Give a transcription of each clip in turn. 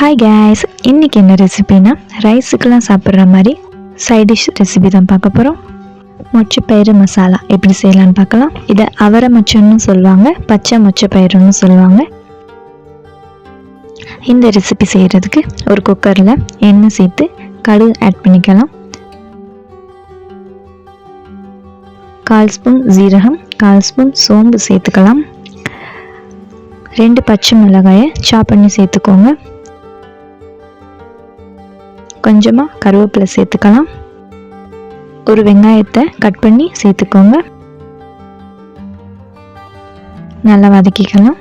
Hi guys, இன்றைக்கி என்ன ரெசிபினா ரைஸுக்கெலாம் சாப்பிட்ற மாதிரி சைட் டிஷ் ரெசிபி தான் பார்க்க போகிறோம். மொச்சை பயிறு மசாலா எப்படி செய்யலான்னு பார்க்கலாம். இதை அவரை மொச்சன்னு சொல்லுவாங்க, பச்சை மொச்சை பயிறுன்னு சொல்லுவாங்க. இந்த ரெசிபி செய்கிறதுக்கு ஒரு குக்கரில் எண்ணெய் சேர்த்து கடுகு ஆட் பண்ணிக்கலாம். 1/4 ஸ்பூன் ஜீரகம், 1/4 ஸ்பூன் சோம்பு சேர்த்துக்கலாம். 2 பச்சை மிளகாயை சாப் பண்ணி சேர்த்துக்கோங்க. கொஞ்சமாக கருவேப்பிலை சேர்த்துக்கலாம். ஒரு வெங்காயத்தை கட் பண்ணி சேர்த்துக்கோங்க. நல்லா வதக்கிக்கலாம்.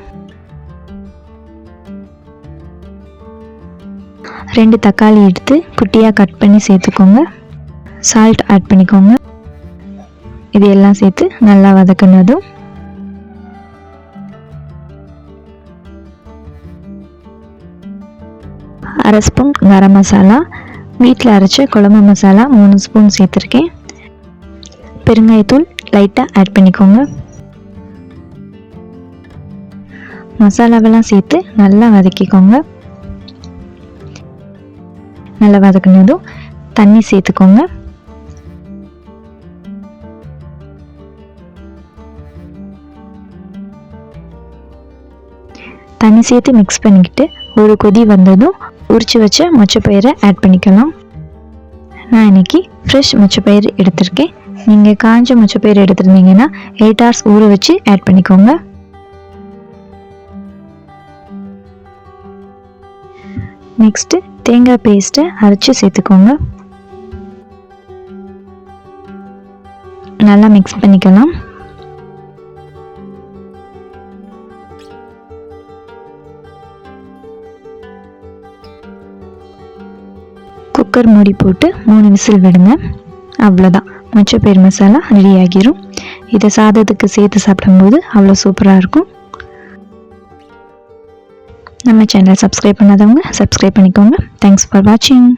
2 தக்காளி எடுத்து குட்டியாக கட் பண்ணி சேர்த்துக்கோங்க. சால்ட் ஆட் பண்ணிக்கோங்க. இது எல்லாம் சேர்த்து நல்லா வதக்கினதும் 1/2 ஸ்பூன் கரம் மசாலா, வீட்டில் அரைச்ச குழம்பு மசாலா 3 ஸ்பூன் சேர்த்துருக்கேன். பெருங்காயத்தூள் லைட்டாக ஆட் பண்ணிக்கோங்க. மசாலாவெல்லாம் சேர்த்து நல்லா வதக்கிக்கோங்க. நல்லா வதக்கினதும் தண்ணி சேர்த்துக்கோங்க. தண்ணி சேர்த்து மிக்ஸ் பண்ணிக்கிட்டு ஒரு கொதி வந்ததும் உரிச்சு வச்ச மொச்சப்பயிரை ஆட் பண்ணிக்கலாம். நான் இன்னைக்கு ஃப்ரெஷ் மொச்சப்பயிறு எடுத்திருக்கேன். நீங்கள் காஞ்ச மொச்சப்பயிறு எடுத்துருந்தீங்கன்னா 8 hours ஊற வச்சு ஆட் பண்ணிக்கோங்க. நெக்ஸ்ட்டு தேங்காய் பேஸ்ட்டை அரைச்சி சேர்த்துக்கோங்க. நல்லா மிக்ஸ் பண்ணிக்கலாம். குக்கர் மூடி போட்டு 3 விசில் விடுங்க. அவ்வளோதான், மொச்சப்பயிறு மசாலா ரெடி ஆகிரும். இதை சாதத்துக்கு சேர்த்து சாப்பிடும்போது அவ்வளோ சூப்பராக இருக்கும். நம்ம சேனலை சப்ஸ்கிரைப் பண்ணாதவங்க சப்ஸ்கிரைப் பண்ணிக்கோங்க. தேங்க்ஸ் ஃபார் வாட்சிங்.